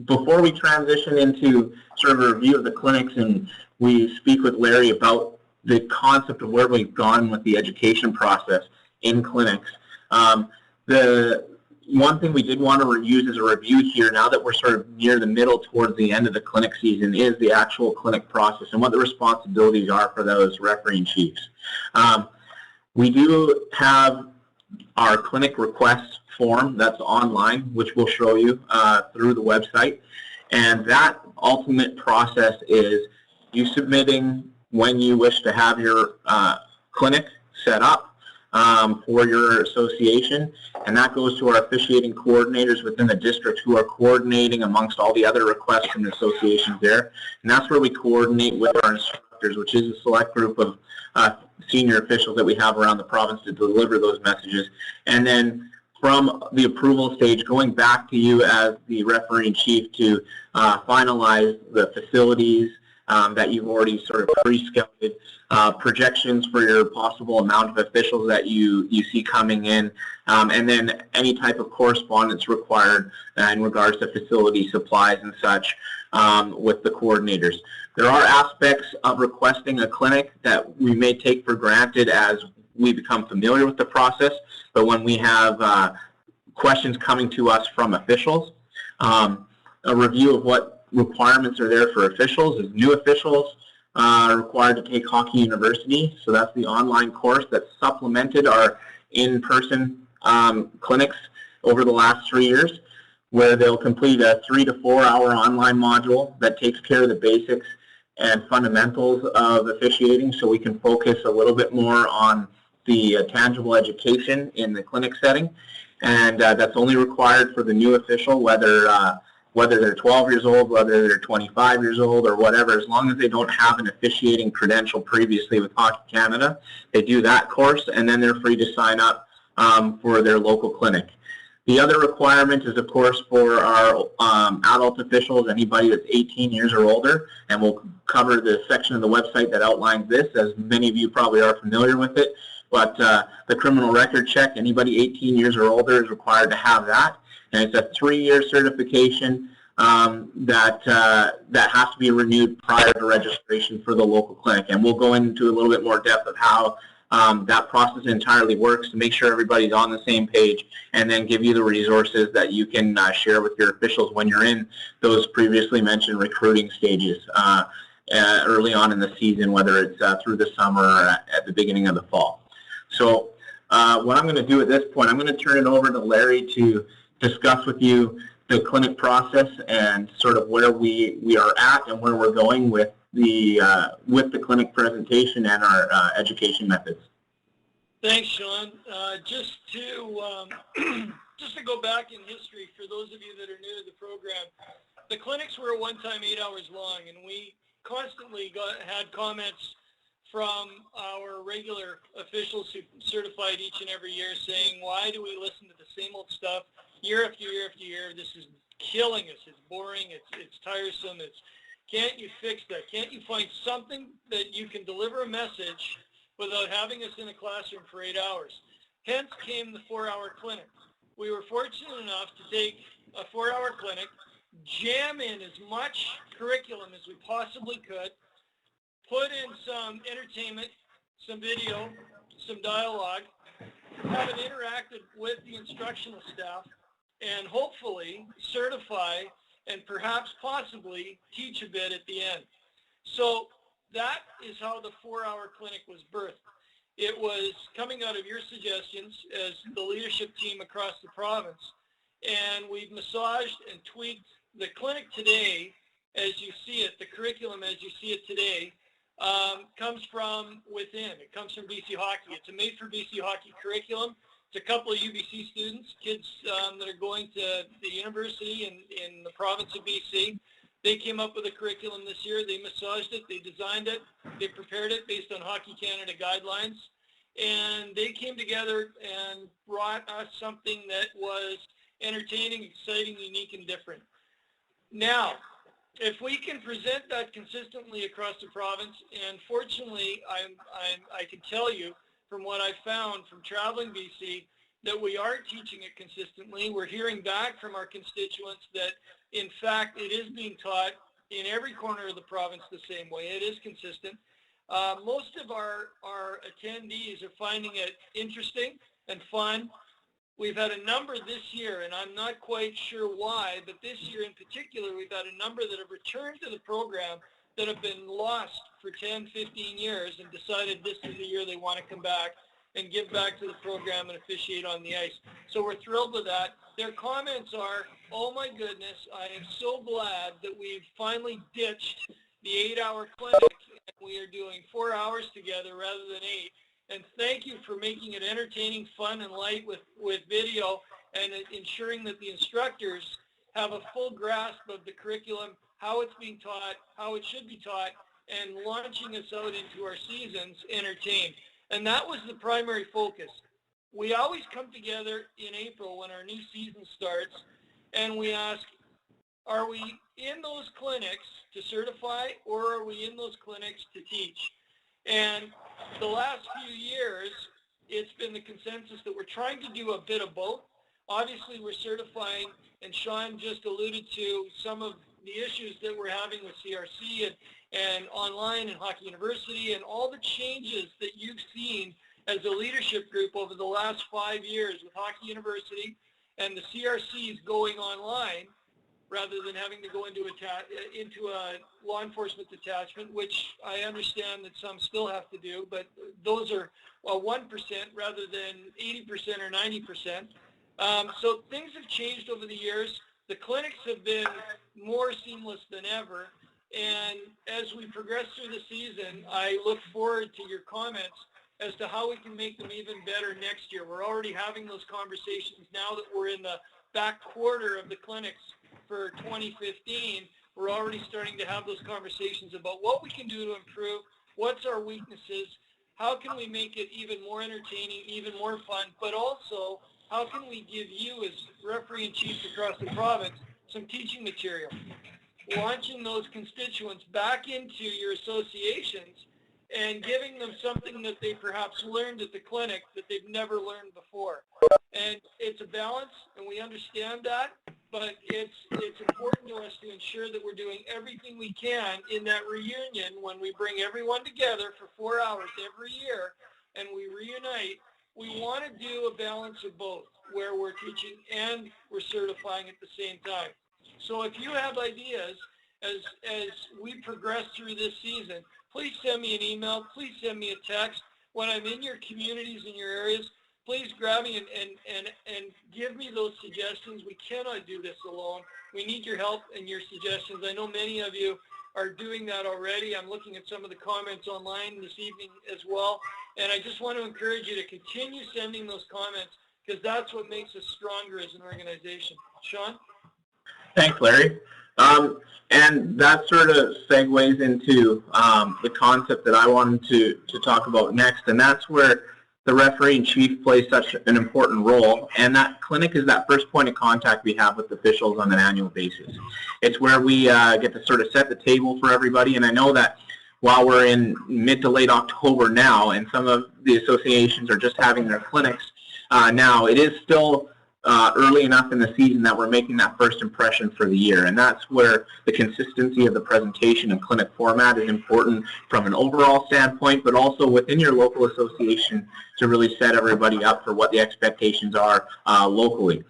before we transition into sort of a review of the clinics and we speak with Larry about the concept of where we've gone with the education process in clinics, the one thing we did want to use as a review here, now that we're sort of near the middle towards the end of the clinic season, is the actual clinic process and what the responsibilities are for those refereeing chiefs. We do have our clinic request form that's online, which we'll show you through the website. And that ultimate process is you submitting when you wish to have your clinic set up for your association, and that goes to our officiating coordinators within the district who are coordinating amongst all the other requests from the associations there. And that's where we coordinate with our instructors, which is a select group of senior officials that we have around the province to deliver those messages. And then from the approval stage, going back to you as the refereeing chief to finalize the facilities that you've already sort of pre-scouted, projections for your possible amount of officials that you see coming in, and then any type of correspondence required in regards to facility supplies and such with the coordinators. There are aspects of requesting a clinic that we may take for granted as we become familiar with the process, but when we have questions coming to us from officials, a review of what requirements are there for officials is new officials are required to take Hockey University, so that's the online course that supplemented our in-person clinics over the last 3 years, where they'll complete a 3 to 4 hour online module that takes care of the basics and fundamentals of officiating, so we can focus a little bit more on the tangible education in the clinic setting. And that's only required for the new official, whether they're 12 years old, whether they're 25 years old, or whatever, as long as they don't have an officiating credential previously with Hockey Canada. They do that course, and then they're free to sign up for their local clinic. The other requirement is, of course, for our adult officials, anybody that's 18 years or older, and we'll cover the section of the website that outlines this, as many of you probably are familiar with it. But the criminal record check, anybody 18 years or older is required to have that. And it's a 3-year certification that has to be renewed prior to registration for the local clinic. And we'll go into a little bit more depth of how that process entirely works to make sure everybody's on the same page, and then give you the resources that you can share with your officials when you're in those previously mentioned recruiting stages early on in the season, whether it's through the summer or at the beginning of the fall. So what I'm going to do at this point, I'm going to turn it over to Larry to discuss with you the clinic process and sort of where we are at and where we're going with the clinic presentation and our education methods. Thanks, Sean. Just to go back in history, for those of you that are new to the program, the clinics were at one time 8 hours long, and we constantly had comments from our regular officials who certified each and every year saying, why do we listen to the same old stuff year after year after year? This is killing us. It's boring. It's tiresome. Can't you fix that? Can't you find something that you can deliver a message without having us in a classroom for 8 hours? Hence came the 4-hour clinic. We were fortunate enough to take a 4-hour clinic, jam in as much curriculum as we possibly could, put in some entertainment, some video, some dialogue, have it interacted with the instructional staff, and hopefully certify and perhaps possibly teach a bit at the end. So that is how the 4-hour clinic was birthed. It was coming out of your suggestions as the leadership team across the province, and we've massaged and tweaked the clinic today as you see it, the curriculum as you see it today, comes from within. It comes from BC Hockey. It's a Made for BC Hockey curriculum. It's a couple of UBC students, kids that are going to the university in the province of BC. They came up with a curriculum this year. They massaged it. They designed it. They prepared it based on Hockey Canada guidelines. And they came together and brought us something that was entertaining, exciting, unique, and different. Now, if we can present that consistently across the province, and fortunately, I can tell you from what I found from traveling BC, that we are teaching it consistently. We're hearing back from our constituents that, in fact, it is being taught in every corner of the province the same way. It is consistent. Most of our attendees are finding it interesting and fun. We've had a number this year, and I'm not quite sure why, but this year in particular, we've had a number that have returned to the program that have been lost for 10, 15 years and decided this is the year they want to come back and give back to the program and officiate on the ice. So we're thrilled with that. Their comments are, oh my goodness, I am so glad that we've finally ditched the 8-hour clinic and we are doing 4 hours together rather than 8. And thank you for making it entertaining, fun, and light with video and ensuring that the instructors have a full grasp of the curriculum, how it's being taught, how it should be taught, and launching us out into our seasons entertained. And that was the primary focus. We always come together in April when our new season starts, and we ask, are we in those clinics to certify, or are we in those clinics to teach? And the last few years, it's been the consensus that we're trying to do a bit of both. Obviously, we're certifying, and Sean just alluded to some of the issues that we're having with CRC and online and Hockey University and all the changes that you've seen as a leadership group over the last 5 years with Hockey University and the CRCs going online rather than having to go into a law enforcement detachment, which I understand that some still have to do, but those are 1% rather than 80% or 90%. So things have changed over the years. The clinics have been more seamless than ever. And as we progress through the season, I look forward to your comments as to how we can make them even better next year. We're already having those conversations now that we're in the back quarter of the clinics for 2015. We're already starting to have those conversations about what we can do to improve, what's our weaknesses, how can we make it even more entertaining, even more fun, but also how can we give you as referee and chiefs across the province some teaching material, launching those constituents back into your associations and giving them something that they perhaps learned at the clinic that they've never learned before. And it's a balance, and we understand that, but it's important to us to ensure that we're doing everything we can in that reunion when we bring everyone together for 4 hours every year and we reunite. We want to do a balance of both, where we're teaching and we're certifying at the same time. So if you have ideas as we progress through this season, please send me an email, please send me a text. When I'm in your communities, in your areas, please grab me and give me those suggestions. We cannot do this alone. We need your help and your suggestions. I know many of you are doing that already. I'm looking at some of the comments online this evening as well. And I just want to encourage you to continue sending those comments because that's what makes us stronger as an organization. Sean? Thanks, Larry. And that sort of segues into the concept that I wanted to talk about next, and that's where the referee and chief plays such an important role, and that clinic is that first point of contact we have with officials on an annual basis. It's where we get to sort of set the table for everybody, and I know that while we're in mid to late October now, and some of the associations are just having their clinics now, it is still early enough in the season that we're making that first impression for the year, and that's where the consistency of the presentation and clinic format is important from an overall standpoint, but also within your local association to really set everybody up for what the expectations are locally.